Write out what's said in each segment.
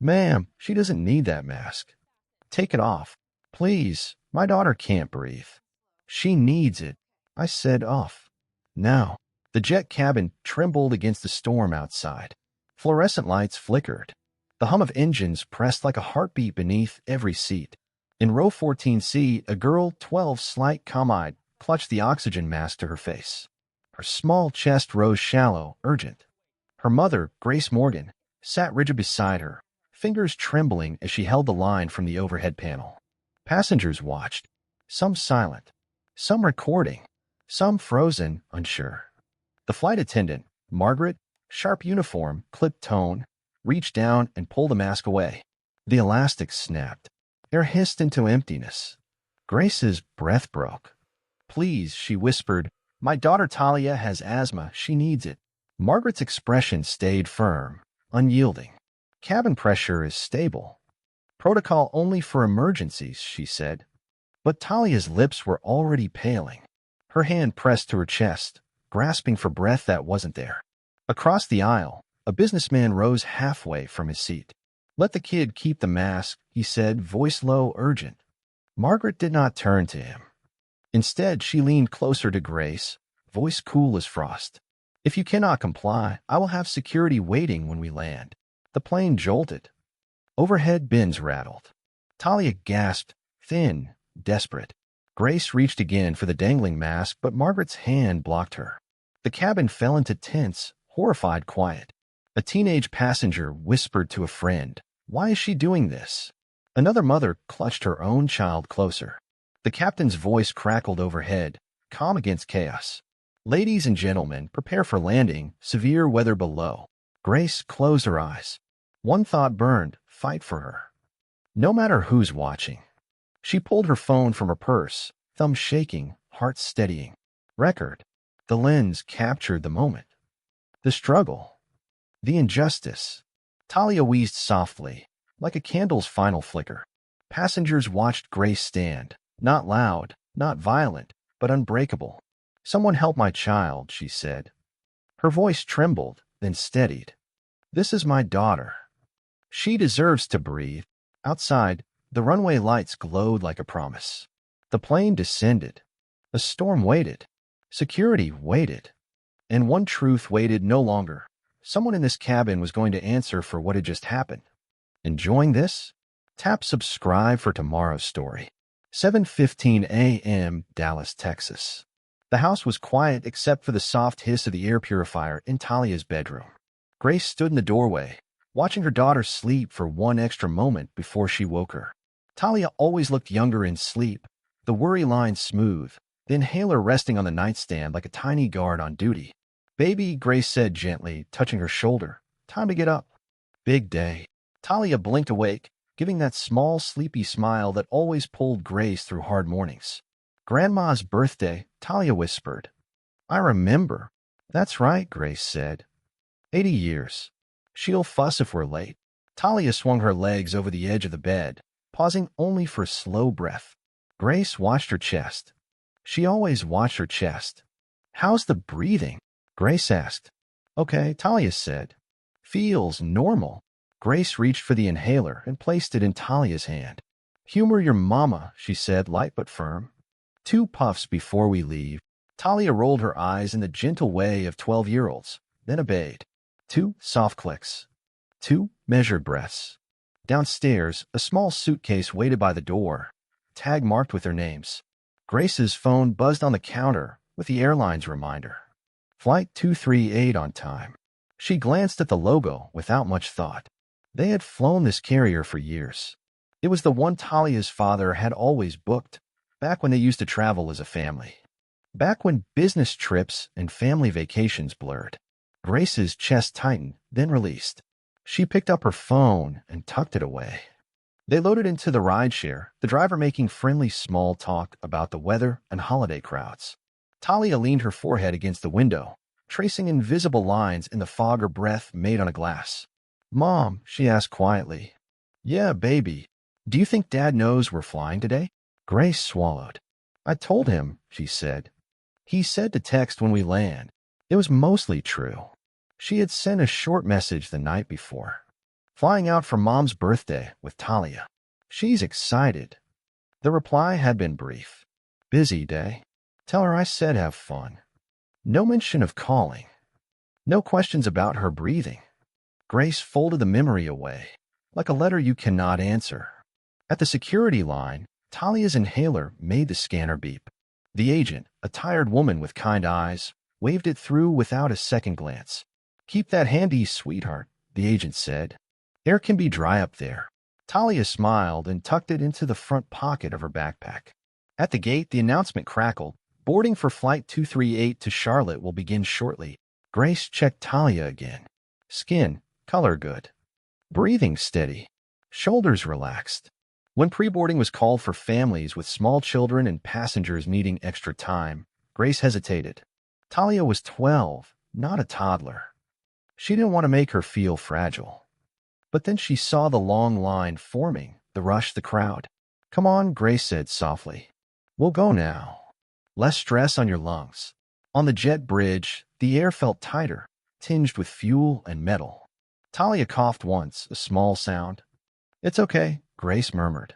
Ma'am, she doesn't need that mask. Take it off. Please, my daughter can't breathe. She needs it. I said off. Now. The jet cabin trembled against the storm outside. Fluorescent lights flickered. The hum of engines pressed like a heartbeat beneath every seat. In row 14C, a girl, 12, slight, calm-eyed, clutched the oxygen mask to her face. Her small chest rose shallow, urgent. Her mother, Grace Morgan, sat rigid beside her, fingers trembling as she held the line from the overhead panel. Passengers watched, some silent, some recording, some frozen, unsure. The flight attendant, Margaret, sharp uniform, clipped tone, reached down and pulled the mask away. The elastic snapped. Air hissed into emptiness. Grace's breath broke. Please, she whispered, my daughter Talia has asthma. She needs it. Margaret's expression stayed firm, unyielding. Cabin pressure is stable. Protocol only for emergencies, she said. But Talia's lips were already paling. Her hand pressed to her chest, grasping for breath that wasn't there. Across the aisle, a businessman rose halfway from his seat. Let the kid keep the mask, he said, voice low, urgent. Margaret did not turn to him. Instead, she leaned closer to Grace, voice cool as frost. If you cannot comply, I will have security waiting when we land. The plane jolted. Overhead bins rattled. Talia gasped, thin, desperate. Grace reached again for the dangling mask, but Margaret's hand blocked her. The cabin fell into tense, horrified quiet. A teenage passenger whispered to a friend, "Why is she doing this?" Another mother clutched her own child closer. The captain's voice crackled overhead, calm against chaos. "Ladies and gentlemen, prepare for landing, severe weather below." Grace closed her eyes. One thought burned, fight for her. No matter who's watching. She pulled her phone from her purse, thumb shaking, heart steadying. Record. The lens captured the moment. The struggle. The injustice. Talia wheezed softly, like a candle's final flicker. Passengers watched Grace stand, not loud, not violent, but unbreakable. "Someone help my child," she said. Her voice trembled, then steadied. "This is my daughter. She deserves to breathe." Outside, the runway lights glowed like a promise. The plane descended. A storm waited. Security waited. And one truth waited no longer. Someone in this cabin was going to answer for what had just happened. Enjoying this? Tap subscribe for tomorrow's story. 7:15 a.m., Dallas, Texas. The house was quiet except for the soft hiss of the air purifier in Talia's bedroom. Grace stood in the doorway, watching her daughter sleep for one extra moment before she woke her. Talia always looked younger in sleep, the worry line smooth, the inhaler resting on the nightstand like a tiny guard on duty. "Baby," Grace said gently, touching her shoulder. "Time to get up." Big day. Talia blinked awake, giving that small, sleepy smile that always pulled Grace through hard mornings. "Grandma's birthday," Talia whispered. "I remember." "That's right," Grace said. 80 years. She'll fuss if we're late." Talia swung her legs over the edge of the bed, pausing only for a slow breath. Grace watched her chest. She always watched her chest. "How's the breathing?" Grace asked. "Okay," Talia said. "Feels normal." Grace reached for the inhaler and placed it in Talia's hand. "Humor your mama," she said, light but firm. "2 puffs before we leave." Talia rolled her eyes in the gentle way of 12-year-olds, then obeyed. 2 soft clicks. 2 measured breaths. Downstairs, a small suitcase waited by the door, tag marked with their names. Grace's phone buzzed on the counter with the airline's reminder. Flight 238 on time. She glanced at the logo without much thought. They had flown this carrier for years. It was the one Talia's father had always booked, back when they used to travel as a family. Back when business trips and family vacations blurred. Grace's chest tightened, then released. She picked up her phone and tucked it away. They loaded into the rideshare, the driver making friendly small talk about the weather and holiday crowds. Talia leaned her forehead against the window, tracing invisible lines in the fog her breath made on a glass. "Mom," she asked quietly. "Yeah, baby. Do you think Dad knows we're flying today?" Grace swallowed. "I told him," she said. "He said to text when we land." It was mostly true. She had sent a short message the night before. Flying out for Mom's birthday with Talia. She's excited. The reply had been brief. Busy day. Tell her I said have fun. No mention of calling. No questions about her breathing. Grace folded the memory away, like a letter you cannot answer. At the security line, Talia's inhaler made the scanner beep. The agent, a tired woman with kind eyes, waved it through without a second glance. Keep that handy, sweetheart, the agent said. Air can be dry up there. Talia smiled and tucked it into the front pocket of her backpack. At the gate, the announcement crackled. Boarding for Flight 238 to Charlotte will begin shortly. Grace checked Talia again. Skin, color good. Breathing steady. Shoulders relaxed. When pre-boarding was called for families with small children and passengers needing extra time, Grace hesitated. Talia was 12, not a toddler. She didn't want to make her feel fragile. But then she saw the long line forming, the rush, the crowd. Come on, Grace said softly. We'll go now. Less stress on your lungs. On the jet bridge, the air felt tighter, tinged with fuel and metal. Talia coughed once, a small sound. It's okay, Grace murmured.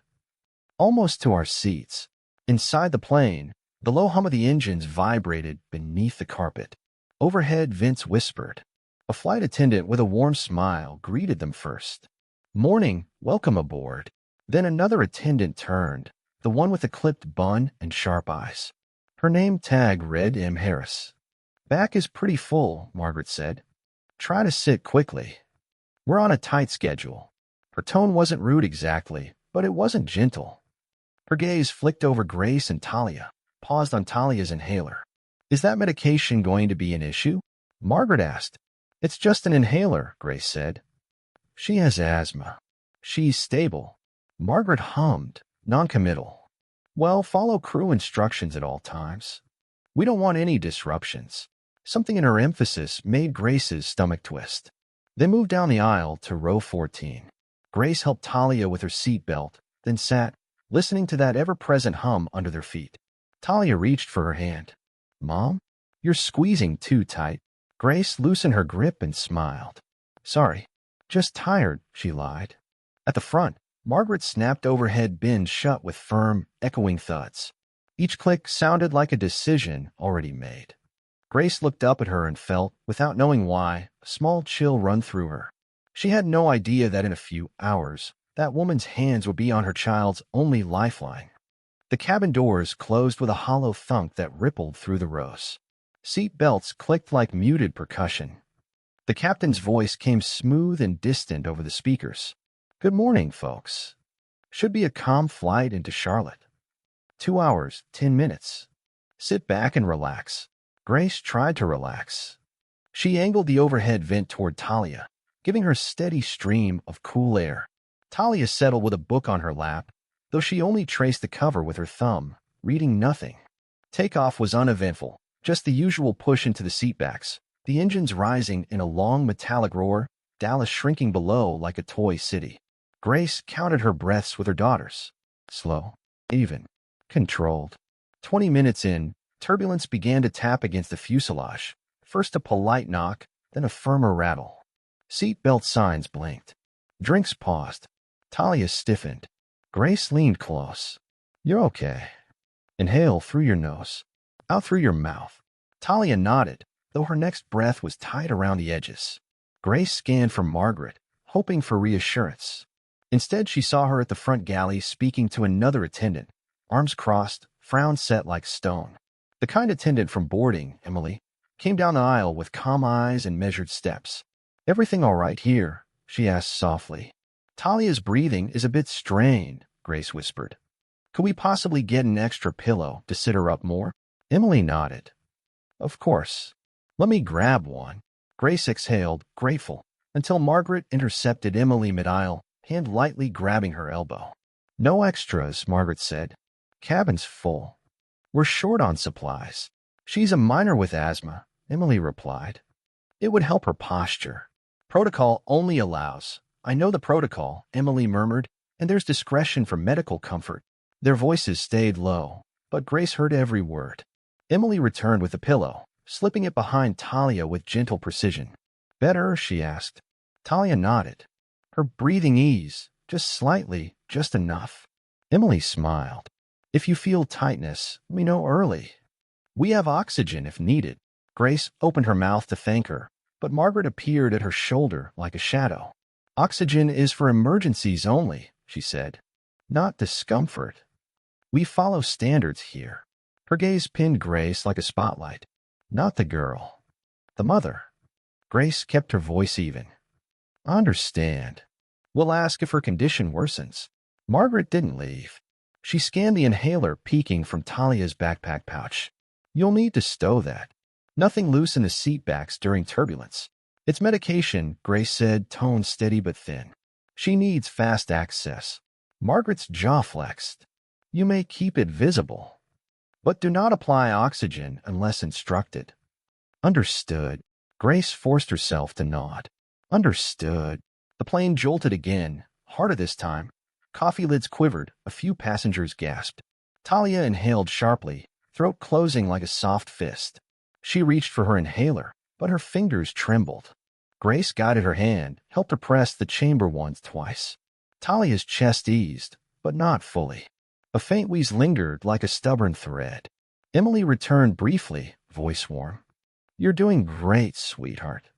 Almost to our seats. Inside the plane, the low hum of the engines vibrated beneath the carpet. Overhead, Vince whispered. A flight attendant with a warm smile greeted them first. Morning, welcome aboard. Then another attendant turned, the one with the clipped bun and sharp eyes. Her name tag read M. Harris. Back is pretty full, Margaret said. Try to sit quickly. We're on a tight schedule. Her tone wasn't rude exactly, but it wasn't gentle. Her gaze flicked over Grace and Talia, paused on Talia's inhaler. Is that medication going to be an issue? Margaret asked. It's just an inhaler, Grace said. She has asthma. She's stable. Margaret hummed, noncommittal. Well, follow crew instructions at all times. We don't want any disruptions. Something in her emphasis made Grace's stomach twist. They moved down the aisle to row 14. Grace helped Talia with her seatbelt, then sat, listening to that ever-present hum under their feet. Talia reached for her hand. Mom, you're squeezing too tight. Grace loosened her grip and smiled. Sorry, just tired, she lied. At the front, Margaret snapped overhead bins shut with firm, echoing thuds. Each click sounded like a decision already made. Grace looked up at her and felt, without knowing why, a small chill run through her. She had no idea that in a few hours, that woman's hands would be on her child's only lifeline. The cabin doors closed with a hollow thunk that rippled through the rows. Seat belts clicked like muted percussion. The captain's voice came smooth and distant over the speakers. Good morning, folks. Should be a calm flight into Charlotte. 2 hours, 10 minutes. Sit back and relax. Grace tried to relax. She angled the overhead vent toward Talia, giving her a steady stream of cool air. Talia settled with a book on her lap, though she only traced the cover with her thumb, reading nothing. Takeoff was uneventful, just the usual push into the seatbacks, the engines rising in a long metallic roar, Dallas shrinking below like a toy city. Grace counted her breaths with her daughters. Slow, even, controlled. 20 minutes in, turbulence began to tap against the fuselage, first a polite knock, then a firmer rattle. Seat belt signs blinked. Drinks paused. Talia stiffened. Grace leaned close. You're okay. Inhale through your nose, out through your mouth. Talia nodded, though her next breath was tight around the edges. Grace scanned for Margaret, hoping for reassurance. Instead, she saw her at the front galley speaking to another attendant, arms crossed, frown set like stone. The kind attendant from boarding, Emily, came down the aisle with calm eyes and measured steps. Everything all right here? She asked softly. Talia's breathing is a bit strained, Grace whispered. Could we possibly get an extra pillow to sit her up more? Emily nodded. Of course. Let me grab one. Grace exhaled, grateful, until Margaret intercepted Emily mid-aisle, hand lightly grabbing her elbow. No extras, Margaret said. Cabin's full. We're short on supplies. She's a minor with asthma, Emily replied. It would help her posture. Protocol only allows. I know the protocol, Emily murmured, and there's discretion for medical comfort. Their voices stayed low, but Grace heard every word. Emily returned with a pillow, slipping it behind Talia with gentle precision. Better? She asked. Talia nodded. Her breathing eased, just slightly, just enough. Emily smiled. If you feel tightness, let me know early. We have oxygen if needed. Grace opened her mouth to thank her, but Margaret appeared at her shoulder like a shadow. Oxygen is for emergencies only, she said. Not discomfort. We follow standards here. Her gaze pinned Grace like a spotlight. Not the girl. The mother. Grace kept her voice even. I understand. We'll ask if her condition worsens. Margaret didn't leave. She scanned the inhaler peeking from Talia's backpack pouch. You'll need to stow that. Nothing loose in the seat backs during turbulence. It's medication, Grace said, tone steady but thin. She needs fast access. Margaret's jaw flexed. You may keep it visible, but do not apply oxygen unless instructed. Understood. Grace forced herself to nod. Understood. The plane jolted again, harder this time. Coffee lids quivered, a few passengers gasped. Talia inhaled sharply, throat closing like a soft fist. She reached for her inhaler, but her fingers trembled. Grace guided her hand, helped her press the chamber once, twice. Talia's chest eased, but not fully. A faint wheeze lingered like a stubborn thread. Emily returned briefly, voice warm. You're doing great, sweetheart.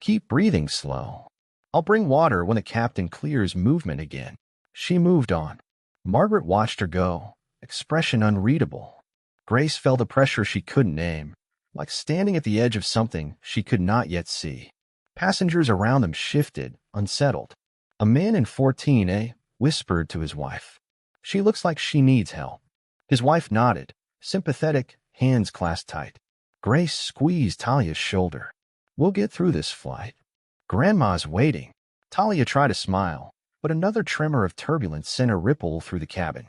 Keep breathing slow. I'll bring water when the captain clears movement again. She moved on. Margaret watched her go, expression unreadable. Grace felt the pressure she couldn't name, like standing at the edge of something she could not yet see. Passengers around them shifted, unsettled. A man in 14A whispered to his wife. She looks like she needs help. His wife nodded, sympathetic, hands clasped tight. Grace squeezed Talia's shoulder. We'll get through this flight. Grandma's waiting. Talia tried to smile, but another tremor of turbulence sent a ripple through the cabin.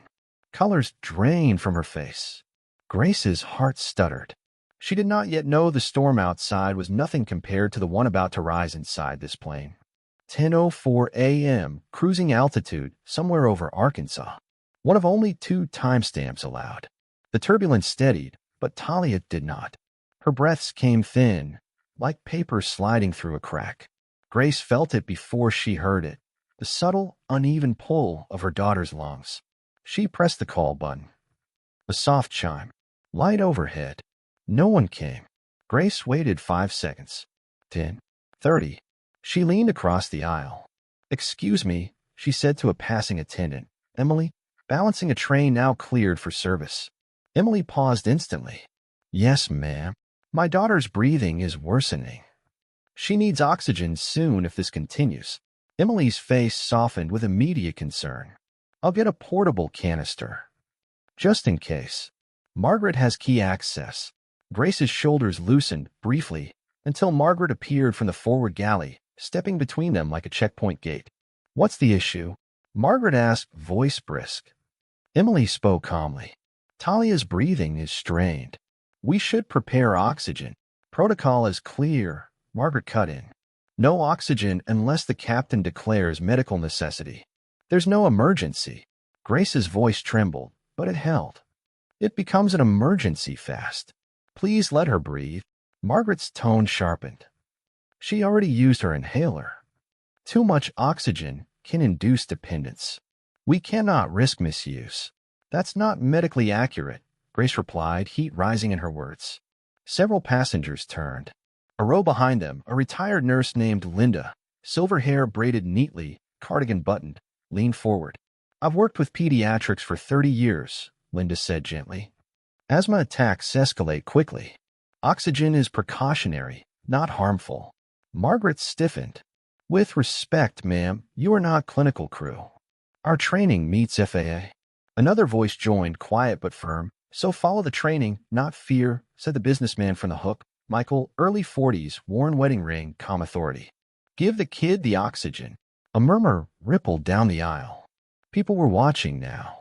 Colors drained from her face. Grace's heart stuttered. She did not yet know the storm outside was nothing compared to the one about to rise inside this plane. 10:04 a.m., cruising altitude, somewhere over Arkansas. One of only 2 timestamps allowed. The turbulence steadied, but Talia did not. Her breaths came thin, like paper sliding through a crack. Grace felt it before she heard it, the subtle, uneven pull of her daughter's lungs. She pressed the call button. A soft chime. Light overhead. No one came. Grace waited 5 seconds. 10. 30. She leaned across the aisle. Excuse me, she said to a passing attendant. Emily, balancing a tray now cleared for service. Emily paused instantly. Yes, ma'am. My daughter's breathing is worsening. She needs oxygen soon if this continues. Emily's face softened with immediate concern. I'll get a portable canister. Just in case. Margaret has key access. Grace's shoulders loosened, briefly, until Margaret appeared from the forward galley, stepping between them like a checkpoint gate. What's the issue? Margaret asked, voice brisk. Emily spoke calmly. Talia's breathing is strained. We should prepare oxygen. Protocol is clear. Margaret cut in. No oxygen unless the captain declares medical necessity. There's no emergency. Grace's voice trembled, but it held. It becomes an emergency fast. Please let her breathe. Margaret's tone sharpened. She already used her inhaler. Too much oxygen can induce dependence. We cannot risk misuse. That's not medically accurate, Grace replied, heat rising in her words. Several passengers turned. A row behind them, a retired nurse named Linda, silver hair braided neatly, cardigan buttoned, leaned forward. I've worked with pediatrics for 30 years, Linda said gently. Asthma attacks escalate quickly. Oxygen is precautionary, not harmful. Margaret stiffened. With respect, ma'am, you are not clinical crew. Our training meets FAA. Another voice joined, quiet but firm. So follow the training, not fear, said the businessman from the hook. Michael, early 40s, worn wedding ring, calm authority. Give the kid the oxygen. A murmur rippled down the aisle. People were watching now.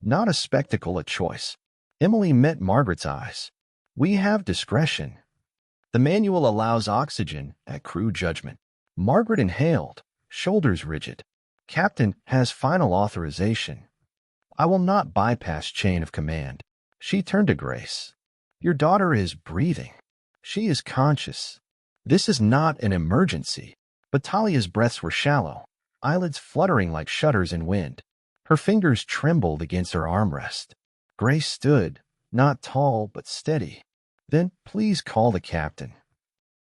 Not a spectacle, a choice. Emily met Margaret's eyes. We have discretion. The manual allows oxygen at crew judgment. Margaret inhaled, shoulders rigid. Captain has final authorization. I will not bypass chain of command. She turned to Grace. Your daughter is breathing. She is conscious. This is not an emergency. But Talia's breaths were shallow. eyelids fluttering like shutters in wind. Her fingers trembled against her armrest. Grace stood, not tall but steady. Then, please call the captain.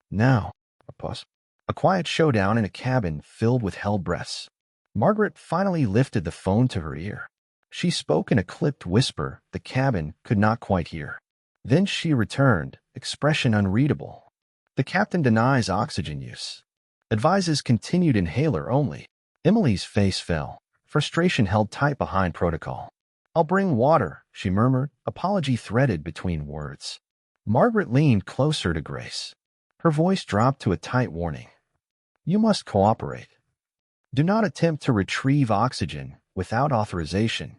Now, a pause. A quiet showdown in a cabin filled with held breaths. Margaret finally lifted the phone to her ear. She spoke in a clipped whisper the cabin could not quite hear. Then she returned, expression unreadable. The captain denies oxygen use. Advises continued inhaler only. Emily's face fell. Frustration held tight behind protocol. I'll bring water, she murmured, apology threaded between words. Margaret leaned closer to Grace. Her voice dropped to a tight warning. You must cooperate. Do not attempt to retrieve oxygen without authorization.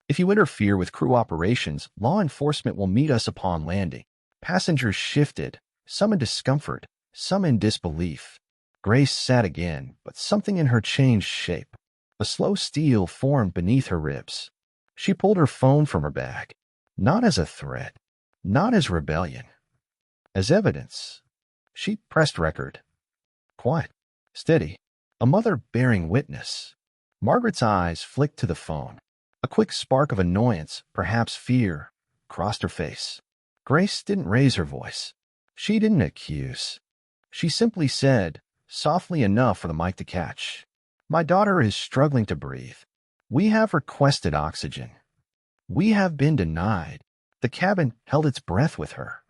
If you interfere with crew operations, law enforcement will meet us upon landing. Passengers shifted, some in discomfort, some in disbelief. Grace sat again, but something in her changed shape. A slow steel formed beneath her ribs. She pulled her phone from her bag, not as a threat, not as rebellion, as evidence. She pressed record. Quiet, steady, a mother bearing witness. Margaret's eyes flicked to the phone. A quick spark of annoyance, perhaps fear, crossed her face. Grace didn't raise her voice. She didn't accuse. She simply said, softly enough for the mic to catch, my daughter is struggling to breathe. We have requested oxygen. We have been denied. The cabin held its breath with her.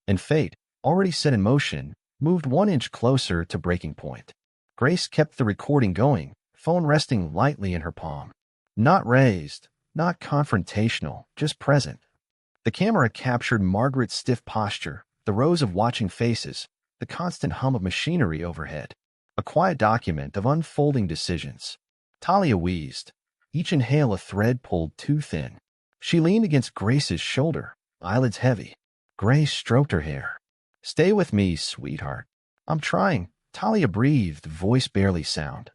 And fate, already set in motion, moved 1 inch closer to breaking point. Grace kept the recording going, phone resting lightly in her palm. Not raised, not confrontational, just present. The camera captured Margaret's stiff posture, the rows of watching faces, the constant hum of machinery overhead. A quiet document of unfolding decisions. Talia wheezed, each inhale a thread pulled too thin. She leaned against Grace's shoulder, eyelids heavy. Grace stroked her hair. Stay with me, sweetheart. I'm trying. Talia breathed, voice barely sound.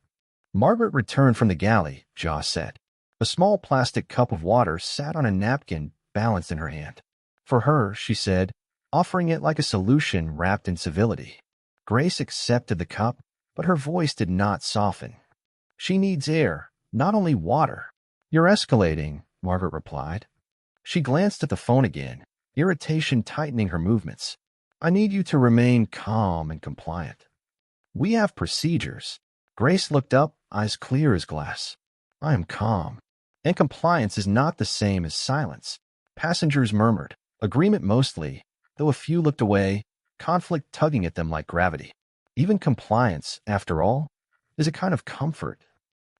Margaret returned from the galley, jaw set. A small plastic cup of water sat on a napkin balanced in her hand. For her, she said, offering it like a solution wrapped in civility. Grace accepted the cup, but her voice did not soften. She needs air, not only water. You're escalating, Margaret replied. She glanced at the phone again, irritation tightening her movements. I need you to remain calm and compliant. We have procedures. Grace looked up, eyes clear as glass. I am calm. And compliance is not the same as silence. Passengers murmured, agreement mostly, though a few looked away, conflict tugging at them like gravity. Even compliance, after all, is a kind of comfort.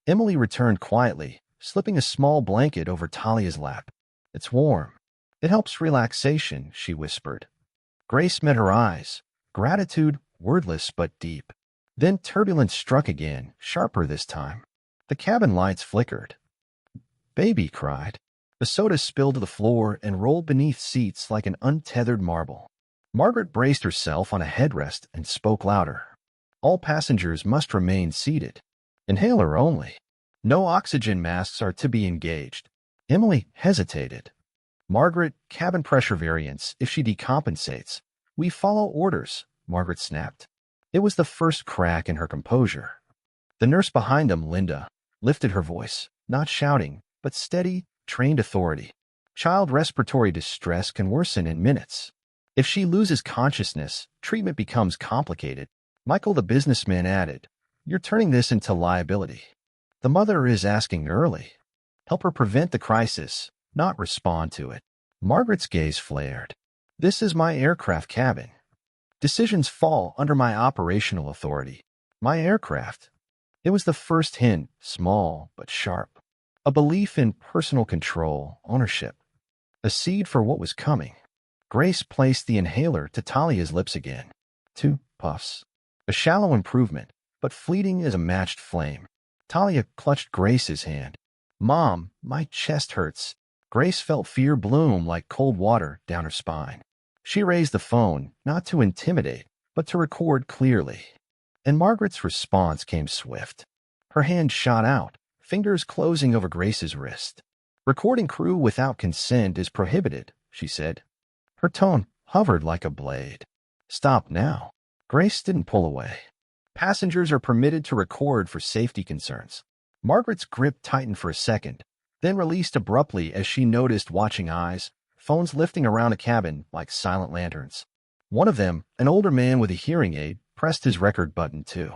Emily returned quietly, slipping a small blanket over Talia's lap. It's warm. It helps relaxation, she whispered. Grace met her eyes, gratitude wordless but deep. Then turbulence struck again, sharper this time. The cabin lights flickered. Baby cried. The soda spilled to the floor and rolled beneath seats like an untethered marble. Margaret braced herself on a headrest and spoke louder. All passengers must remain seated. Inhaler only. No oxygen masks are to be engaged. Emily hesitated. Margaret, cabin pressure variance if she decompensates. We follow orders, Margaret snapped. It was the first crack in her composure. The nurse behind them, Linda, lifted her voice, not shouting, but steady, trained authority. Child respiratory distress can worsen in minutes. If she loses consciousness, treatment becomes complicated. Michael the businessman added, you're turning this into liability. The mother is asking early. Help her prevent the crisis, not respond to it. Margaret's gaze flared. This is my aircraft cabin. Decisions fall under my operational authority. My aircraft. It was the first hint, small but sharp. A belief in personal control, ownership. A seed for what was coming. Grace placed the inhaler to Talia's lips again. 2 puffs. A shallow improvement, but fleeting as a matched flame. Talia clutched Grace's hand. Mom, my chest hurts. Grace felt fear bloom like cold water down her spine. She raised the phone, not to intimidate, but to record clearly. And Margaret's response came swift. Her hand shot out, fingers closing over Grace's wrist. Recording crew without consent is prohibited, she said. Her tone hovered like a blade. Stop now. Grace didn't pull away. Passengers are permitted to record for safety concerns. Margaret's grip tightened for a second, then released abruptly as she noticed watching eyes, phones lifting around a cabin like silent lanterns. One of them, an older man with a hearing aid, pressed his record button too.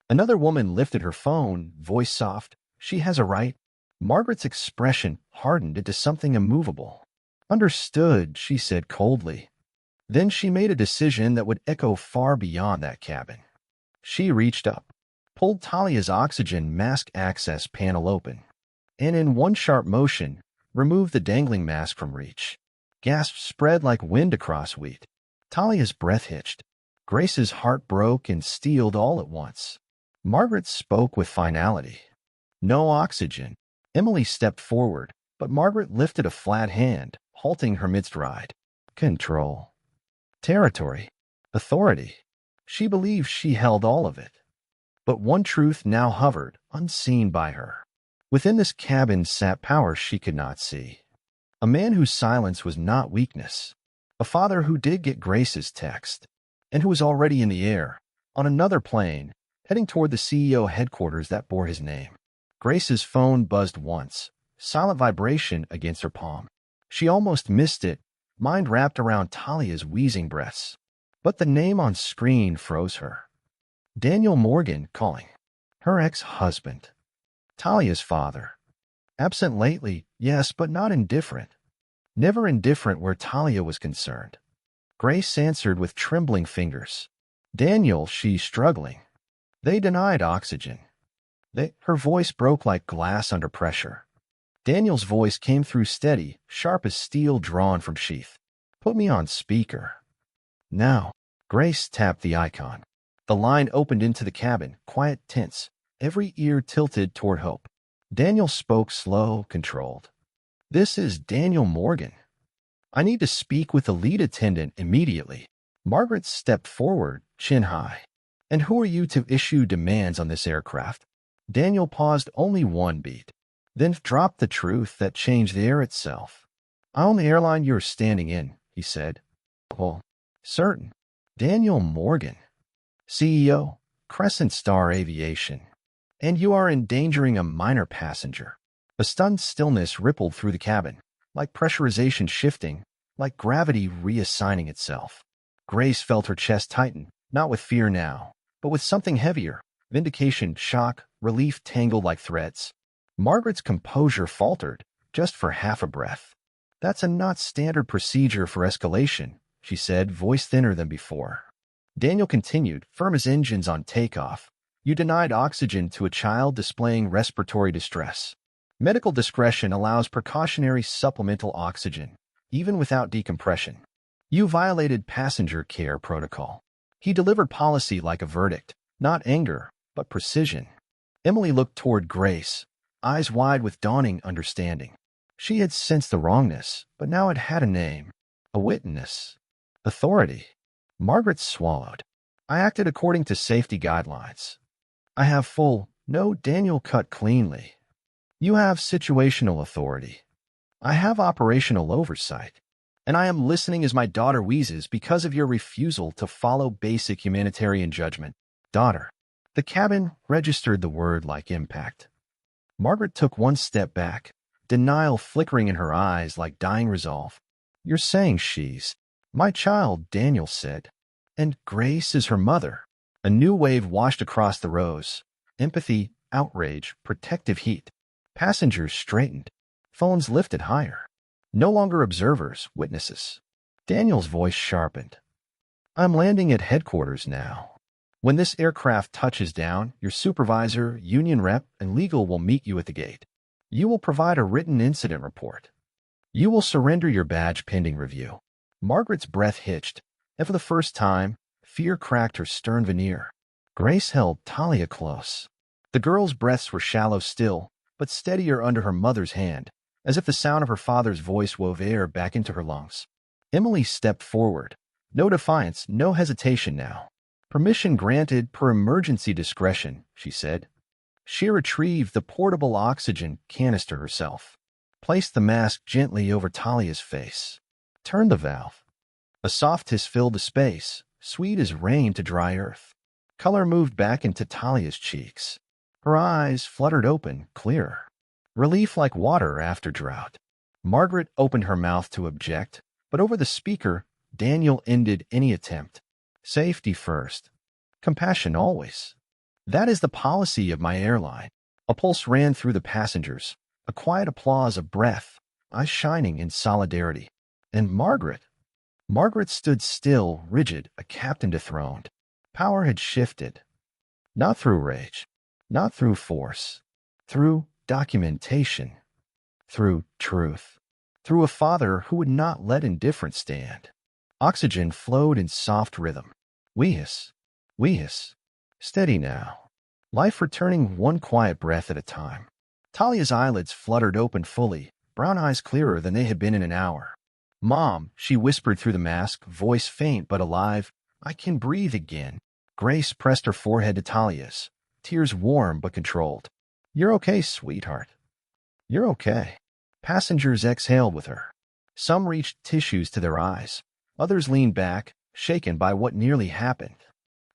Another woman lifted her phone, voice soft. She has a right. Margaret's expression hardened into something immovable. Understood, she said coldly. Then she made a decision that would echo far beyond that cabin. She reached up, pulled Talia's oxygen mask access panel open, and in one sharp motion, removed the dangling mask from reach. Gasps spread like wind across wheat. Talia's breath hitched. Grace's heart broke and steeled all at once. Margaret spoke with finality. No oxygen. Emily stepped forward, but Margaret lifted a flat hand, halting her mid-stride. Control. Territory. Authority. She believed she held all of it. But one truth now hovered, unseen by her. Within this cabin sat power she could not see. A man whose silence was not weakness. A father who did get Grace's text, and who was already in the air, on another plane, heading toward the CEO headquarters that bore his name. Grace's phone buzzed once, silent vibration against her palm. She almost missed it, mind wrapped around Talia's wheezing breaths. But the name on screen froze her. Daniel Morgan calling. Her ex-husband. Talia's father. Absent lately, yes, but not indifferent. Never indifferent where Talia was concerned. Grace answered with trembling fingers. Daniel, she's struggling. They denied oxygen. Her voice broke like glass under pressure. Daniel's voice came through steady, sharp as steel drawn from sheath. Put me on speaker. Now. Grace tapped the icon. The line opened into the cabin, quiet, tense, every ear tilted toward Hope. Daniel spoke slow, controlled. This is Daniel Morgan. I need to speak with the lead attendant immediately. Margaret stepped forward, chin high. And who are you to issue demands on this aircraft? Daniel paused only one beat, then dropped the truth that changed the air itself. I own the airline you're standing in, he said. Well, certain. Daniel Morgan, CEO, Crescent Star Aviation. And you are endangering a minor passenger. A stunned stillness rippled through the cabin, like pressurization shifting, like gravity reassigning itself. Grace felt her chest tighten, not with fear now, but with something heavier, vindication, shock, relief tangled like threads. Margaret's composure faltered, just for half a breath. That's a not standard procedure for escalation, she said, voice thinner than before. Daniel continued, firm as engines on takeoff. You denied oxygen to a child displaying respiratory distress. Medical discretion allows precautionary supplemental oxygen, even without decompression. You violated passenger care protocol. He delivered policy like a verdict, not anger, but precision. Emily looked toward Grace, eyes wide with dawning understanding. She had sensed the wrongness, but now it had a name, a witness. Authority. Margaret swallowed. I acted according to safety guidelines. I have full, no, Daniel cut cleanly. You have situational authority. I have operational oversight. And I am listening as my daughter wheezes because of your refusal to follow basic humanitarian judgment. Daughter. The cabin registered the word like impact. Margaret took one step back, denial flickering in her eyes like dying resolve. You're saying she's my child, Daniel said. And Grace is her mother. A new wave washed across the rows. Empathy, outrage, protective heat. Passengers straightened. Phones lifted higher. No longer observers, witnesses. Daniel's voice sharpened. I'm landing at headquarters now. When this aircraft touches down, your supervisor, union rep, and legal will meet you at the gate. You will provide a written incident report. You will surrender your badge pending review. Margaret's breath hitched, and for the first time, fear cracked her stern veneer. Grace held Talia close. The girl's breaths were shallow still, but steadier under her mother's hand, as if the sound of her father's voice wove air back into her lungs. Emily stepped forward. No defiance, no hesitation now. Permission granted per emergency discretion, she said. She retrieved the portable oxygen canister herself, placed the mask gently over Talia's face, turned the valve. A soft hiss filled the space, sweet as rain to dry earth. Color moved back into Talia's cheeks. Her eyes fluttered open, clear. Relief like water after drought. Margaret opened her mouth to object, but over the speaker, Daniel ended any attempt. Safety first. Compassion always. That is the policy of my airline. A pulse ran through the passengers, a quiet applause of breath, eyes shining in solidarity. And Margaret stood still, rigid, a captain dethroned. Power had shifted. Not through rage, not through force, through documentation, through truth, through a father who would not let indifference stand. Oxygen flowed in soft rhythm. We-hiss, we-hiss. Steady now. Life returning one quiet breath at a time. Talia's eyelids fluttered open fully, brown eyes clearer than they had been in an hour. "Mom," she whispered through the mask, voice faint but alive, "I can breathe again." Grace pressed her forehead to Talia's, tears warm but controlled. "You're okay, sweetheart. You're okay." Passengers exhaled with her. Some reached tissues to their eyes. Others leaned back, shaken by what nearly happened.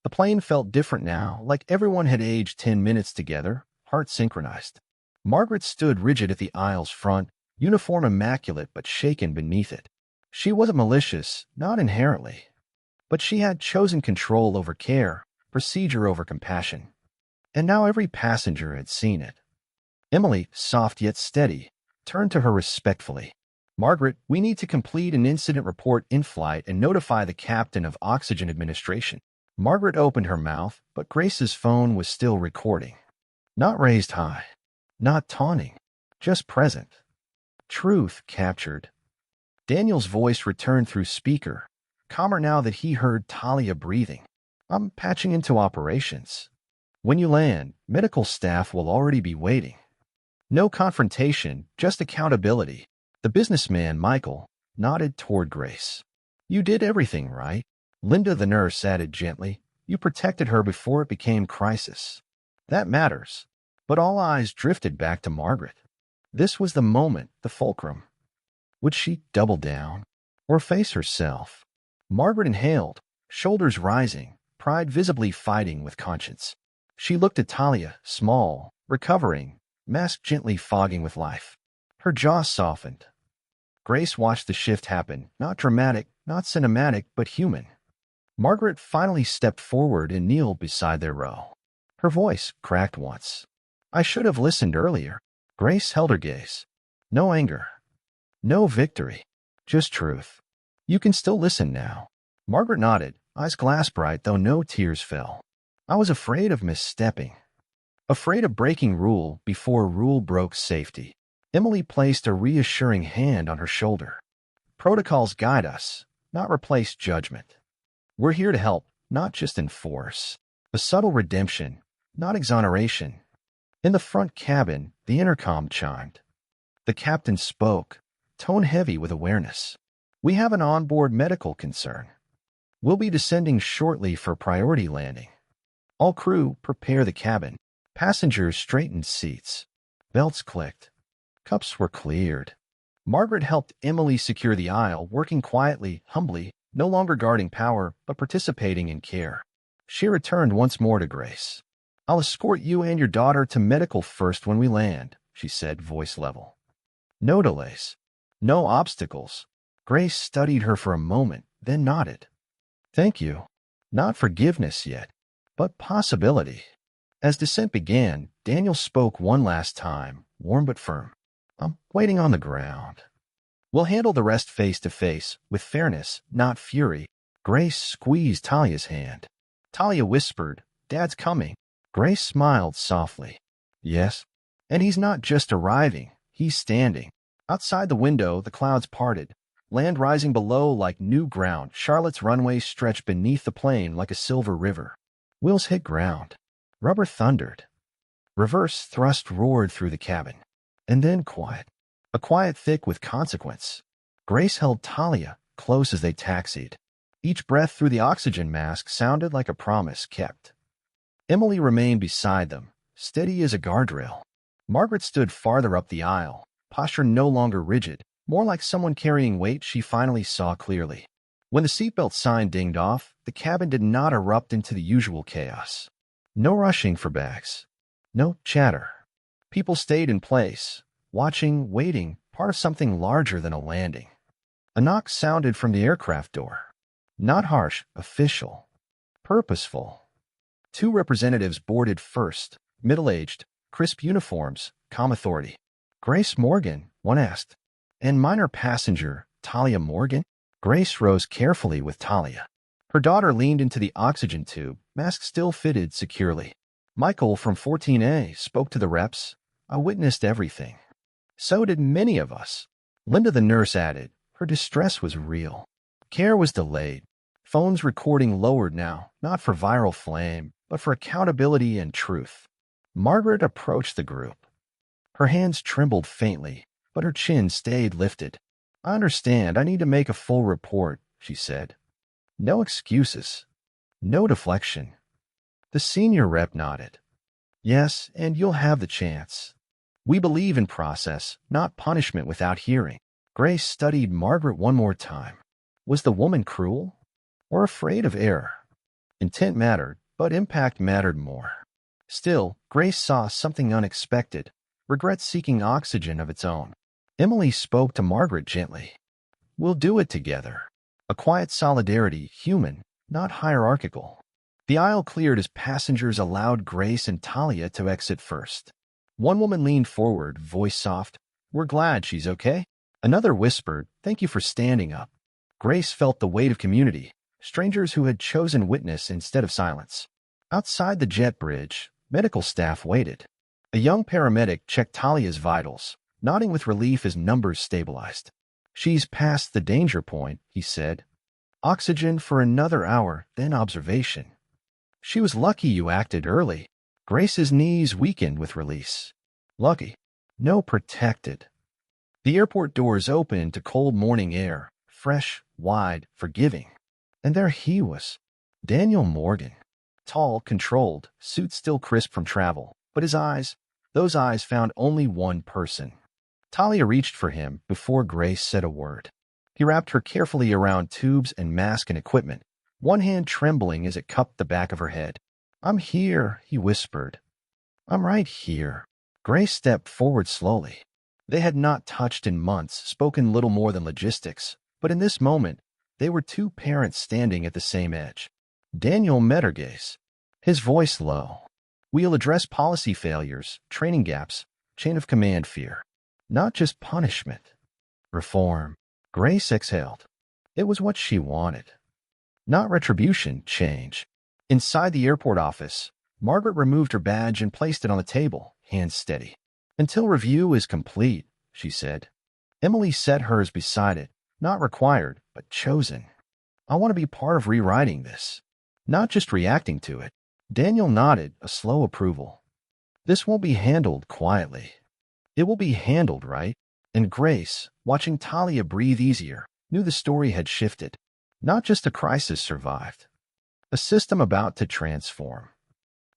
The plane felt different now, like everyone had aged 10 minutes together, heart synchronized. Margaret stood rigid at the aisle's front, uniform immaculate but shaken beneath it. She wasn't malicious, not inherently. But she had chosen control over care, procedure over compassion. And now every passenger had seen it. Emily, soft yet steady, turned to her respectfully. "Margaret, we need to complete an incident report in flight and notify the captain of oxygen administration." Margaret opened her mouth, but Grace's phone was still recording. Not raised high, not taunting, just present. Truth captured. Daniel's voice returned through speaker, calmer now that he heard Talia breathing. "I'm patching into operations. When you land, medical staff will already be waiting." No confrontation, just accountability. The businessman, Michael, nodded toward Grace. "You did everything right." Linda, the nurse, added gently, "You protected her before it became crisis." That matters. But all eyes drifted back to Margaret. This was the moment, the fulcrum. Would she double down or face herself? Margaret inhaled, shoulders rising, pride visibly fighting with conscience. She looked at Talia, small, recovering, mask gently fogging with life. Her jaw softened. Grace watched the shift happen, not dramatic, not cinematic, but human. Margaret finally stepped forward and kneeled beside their row. Her voice cracked once. "I should have listened earlier." Grace held her gaze. No anger. No victory. Just truth. "You can still listen now." Margaret nodded, eyes glass bright though no tears fell. "I was afraid of misstepping. Afraid of breaking rule before rule broke safety." Emily placed a reassuring hand on her shoulder. "Protocols guide us, not replace judgment. We're here to help, not just enforce. A subtle redemption, not exoneration." In the front cabin, the intercom chimed. The captain spoke, tone heavy with awareness. "We have an onboard medical concern. We'll be descending shortly for priority landing. All crew, prepare the cabin." Passengers straightened seats. Belts clicked. Cups were cleared. Margaret helped Emily secure the aisle, working quietly, humbly, no longer guarding power, but participating in care. She returned once more to Grace. "I'll escort you and your daughter to medical first when we land," she said, voice level. No delays. No obstacles. Grace studied her for a moment, then nodded. "Thank you. Not forgiveness yet, but possibility." As descent began, Daniel spoke one last time, warm but firm. "I'm waiting on the ground. We'll handle the rest face to face, with fairness, not fury." Grace squeezed Talia's hand. Talia whispered, "Dad's coming." Grace smiled softly. "Yes. And he's not just arriving, he's standing." Outside the window, the clouds parted. Land rising below like new ground, Charlotte's runway stretched beneath the plane like a silver river. Wheels hit ground. Rubber thundered. Reverse thrust roared through the cabin. And then quiet. A quiet thick with consequence. Grace held Talia close as they taxied. Each breath through the oxygen mask sounded like a promise kept. Emily remained beside them, steady as a guardrail. Margaret stood farther up the aisle, posture no longer rigid, more like someone carrying weight she finally saw clearly. When the seatbelt sign dinged off, the cabin did not erupt into the usual chaos. No rushing for bags. No chatter. People stayed in place, watching, waiting, part of something larger than a landing. A knock sounded from the aircraft door. Not harsh, official. Purposeful. Two representatives boarded first, middle-aged, crisp uniforms, calm authority. Grace Morgan, one asked. And minor passenger, Talia Morgan? Grace rose carefully with Talia. Her daughter leaned into the oxygen tube, mask still fitted securely. Michael from 14A spoke to the reps. I witnessed everything. So did many of us. Linda the nurse added. Her distress was real. Care was delayed. Phones recording lowered now, not for viral flame, but for accountability and truth. Margaret approached the group. Her hands trembled faintly, but her chin stayed lifted. I understand. I need to make a full report, she said. No excuses. No deflection. The senior rep nodded. Yes, and you'll have the chance. We believe in process, not punishment without hearing. Grace studied Margaret one more time. Was the woman cruel or afraid of error? Intent mattered, but impact mattered more. Still, Grace saw something unexpected, regret seeking oxygen of its own. Emily spoke to Margaret gently. We'll do it together. A quiet solidarity, human, not hierarchical. The aisle cleared as passengers allowed Grace and Talia to exit first. One woman leaned forward, voice soft. We're glad she's okay. Another whispered, thank you for standing up. Grace felt the weight of community, strangers who had chosen witness instead of silence. Outside the jet bridge, medical staff waited. A young paramedic checked Talia's vitals, nodding with relief as numbers stabilized. She's past the danger point, he said. Oxygen for another hour, then observation. She was lucky you acted early. Grace's knees weakened with release. Lucky. No, protected. The airport doors opened to cold morning air, fresh, wide, forgiving. And there he was, Daniel Morgan. Tall, controlled, suit still crisp from travel, but his eyes, those eyes found only one person. Talia reached for him before Grace said a word. He wrapped her carefully around tubes and mask and equipment, one hand trembling as it cupped the back of her head. I'm here, he whispered. I'm right here. Grace stepped forward slowly. They had not touched in months, spoken little more than logistics, but in this moment, they were two parents standing at the same edge. Daniel met her gaze, his voice low. We'll address policy failures, training gaps, chain of command fear. Not just punishment. Reform. Grace exhaled. It was what she wanted. Not retribution, change. Inside the airport office, Margaret removed her badge and placed it on the table, hands steady. Until review is complete, she said. Emily set hers beside it, not required, but chosen. I want to be part of rewriting this, not just reacting to it. Daniel nodded, a slow approval. This won't be handled quietly. It will be handled right. And Grace, watching Talia breathe easier, knew the story had shifted. Not just a crisis survived. A system about to transform.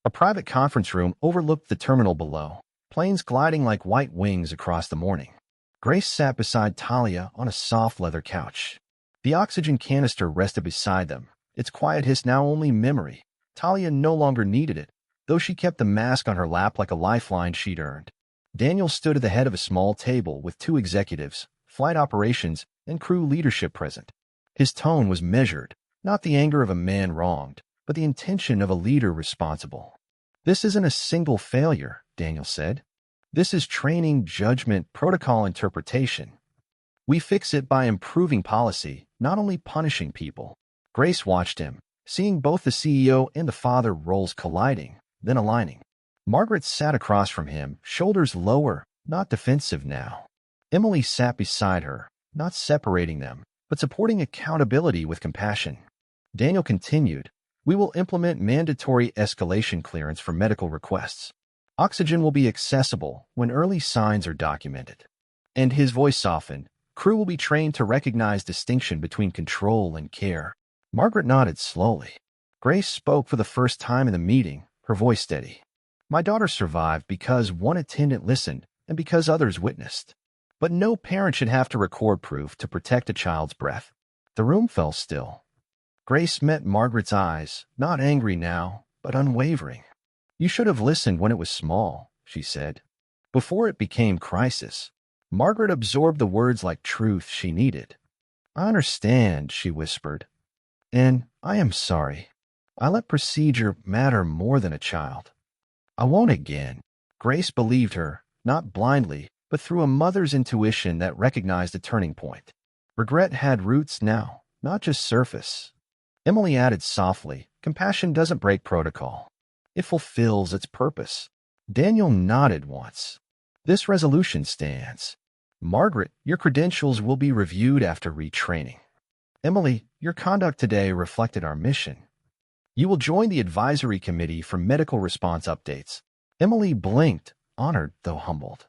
A private conference room overlooked the terminal below, planes gliding like white wings across the morning. Grace sat beside Talia on a soft leather couch. The oxygen canister rested beside them, its quiet hiss now only memory. Talia no longer needed it, though she kept the mask on her lap like a lifeline she'd earned. Daniel stood at the head of a small table with two executives, flight operations, and crew leadership present. His tone was measured, not the anger of a man wronged, but the intention of a leader responsible. This isn't a single failure, Daniel said. This is training, judgment, protocol interpretation. We fix it by improving policy, not only punishing people. Grace watched him, seeing both the CEO and the father roles colliding, then aligning. Margaret sat across from him, shoulders lower, not defensive now. Emily sat beside her, not separating them, but supporting accountability with compassion. Daniel continued, we will implement mandatory escalation clearance for medical requests. Oxygen will be accessible when early signs are documented. And his voice softened. Crew will be trained to recognize distinction between control and care. Margaret nodded slowly. Grace spoke for the first time in the meeting, her voice steady. My daughter survived because one attendant listened and because others witnessed. But no parent should have to record proof to protect a child's breath. The room fell still. Grace met Margaret's eyes, not angry now, but unwavering. You should have listened when it was small, she said. Before it became crisis. Margaret absorbed the words like truth she needed. I understand, she whispered. And I am sorry. I let procedure matter more than a child. I won't again. Grace believed her, not blindly, but through a mother's intuition that recognized a turning point. Regret had roots now, not just surface. Emily added softly, compassion doesn't break protocol. It fulfills its purpose. Daniel nodded once. This resolution stands. Margaret, your credentials will be reviewed after retraining. Emily, your conduct today reflected our mission. You will join the advisory committee for medical response updates. Emily blinked, honored though humbled.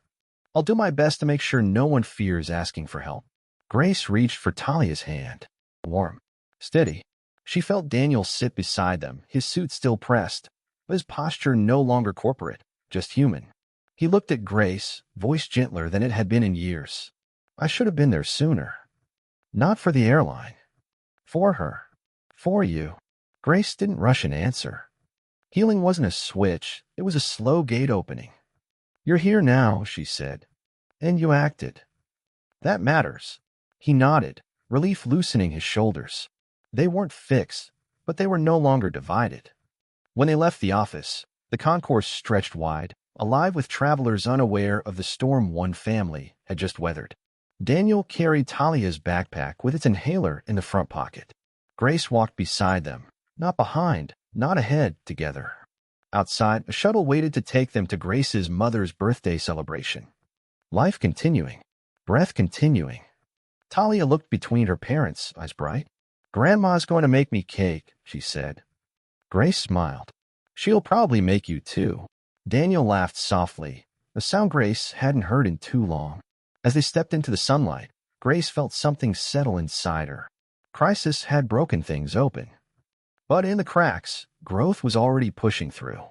I'll do my best to make sure no one fears asking for help. Grace reached for Talia's hand. Warm. Steady. She felt Daniel sit beside them, his suit still pressed, but his posture no longer corporate, just human. He looked at Grace, voice gentler than it had been in years. I should have been there sooner. Not for the airline. For her. For you. Grace didn't rush an answer. Healing wasn't a switch, it was a slow gate opening. You're here now, she said. And you acted. That matters. He nodded, relief loosening his shoulders. They weren't fixed, but they were no longer divided. When they left the office, the concourse stretched wide, alive with travelers unaware of the storm one family had just weathered. Daniel carried Talia's backpack with its inhaler in the front pocket. Grace walked beside them, not behind, not ahead, together. Outside, a shuttle waited to take them to Grace's mother's birthday celebration. Life continuing. Breath continuing. Talia looked between her parents, eyes bright. Grandma's going to make me cake, she said. Grace smiled. She'll probably make you too. Daniel laughed softly, a sound Grace hadn't heard in too long. As they stepped into the sunlight, Grace felt something settle inside her. Crisis had broken things open. But in the cracks, growth was already pushing through.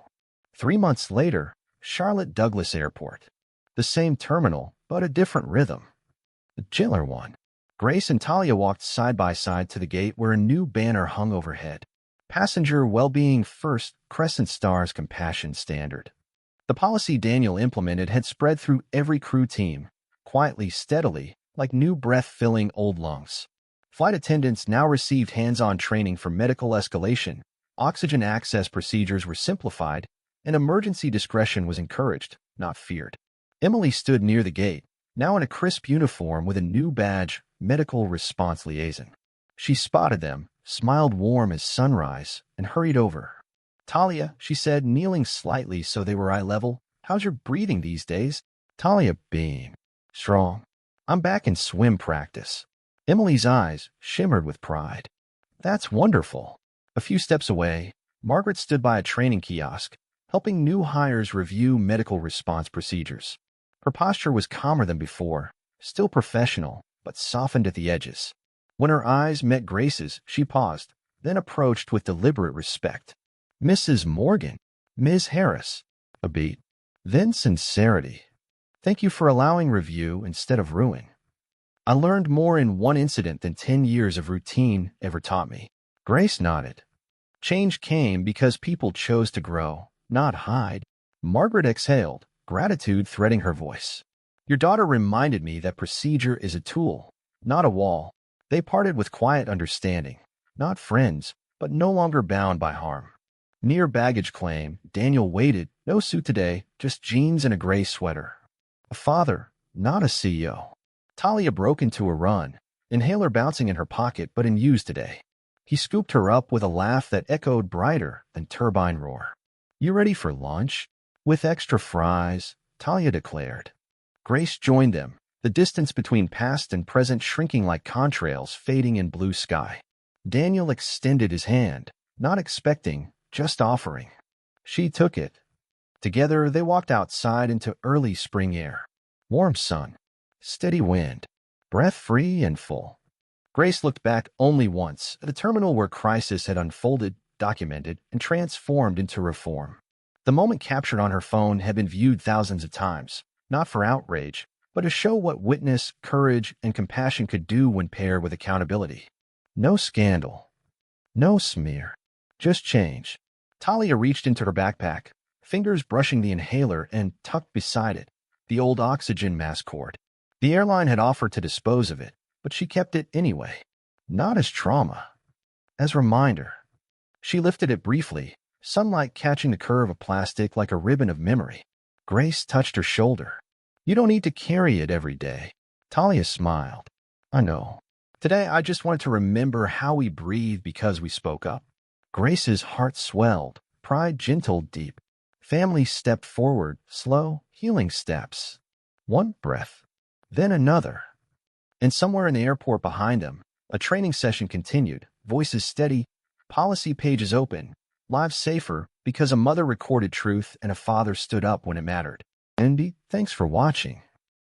3 months later, Charlotte Douglas Airport. The same terminal, but a different rhythm. A gentler one. Grace and Talia walked side by side to the gate where a new banner hung overhead. Passenger well-being first, Crescent Star's compassion standard. The policy Daniel implemented had spread through every crew team, quietly, steadily, like new breath filling old lungs. Flight attendants now received hands-on training for medical escalation, oxygen access procedures were simplified, and emergency discretion was encouraged, not feared. Emily stood near the gate, now in a crisp uniform with a new badge, Medical Response Liaison. She spotted them, smiled warm as sunrise, and hurried over. Talia, she said, kneeling slightly so they were eye level, how's your breathing these days? Talia beamed. Strong. I'm back in swim practice. Emily's eyes shimmered with pride. That's wonderful. A few steps away, Margaret stood by a training kiosk, helping new hires review medical response procedures. Her posture was calmer than before, still professional, but softened at the edges. When her eyes met Grace's, she paused, then approached with deliberate respect. Mrs. Morgan, Ms. Harris, a beat. Then sincerity. Thank you for allowing review instead of ruin. I learned more in one incident than 10 years of routine ever taught me. Grace nodded. Change came because people chose to grow, not hide. Margaret exhaled, gratitude threading her voice. Your daughter reminded me that procedure is a tool, not a wall. They parted with quiet understanding, not friends, but no longer bound by harm. Near baggage claim, Daniel waited, no suit today, just jeans and a gray sweater. A father, not a CEO. Talia broke into a run, inhaler bouncing in her pocket but in use today. He scooped her up with a laugh that echoed brighter than turbine roar. You ready for lunch? With extra fries, Talia declared. Grace joined them, the distance between past and present shrinking like contrails fading in blue sky. Daniel extended his hand, not expecting, just offering. She took it. Together, they walked outside into early spring air. Warm sun, steady wind, breath free and full. Grace looked back only once at a terminal where crisis had unfolded, documented, and transformed into reform. The moment captured on her phone had been viewed thousands of times, not for outrage, but to show what witness, courage, and compassion could do when paired with accountability. No scandal. No smear. Just change. Talia reached into her backpack, fingers brushing the inhaler and tucked beside it, the old oxygen mask cord. The airline had offered to dispose of it, but she kept it anyway. Not as trauma, as reminder. She lifted it briefly, sunlight catching the curve of plastic like a ribbon of memory. Grace touched her shoulder. You don't need to carry it every day. Talia smiled. I know. Today I just wanted to remember how we breathed because we spoke up. Grace's heart swelled, pride gentled deep. Family stepped forward, slow, healing steps. One breath, then another. And somewhere in the airport behind them, a training session continued, voices steady, policy pages open, lives safer because a mother recorded truth and a father stood up when it mattered. Andy, thanks for watching.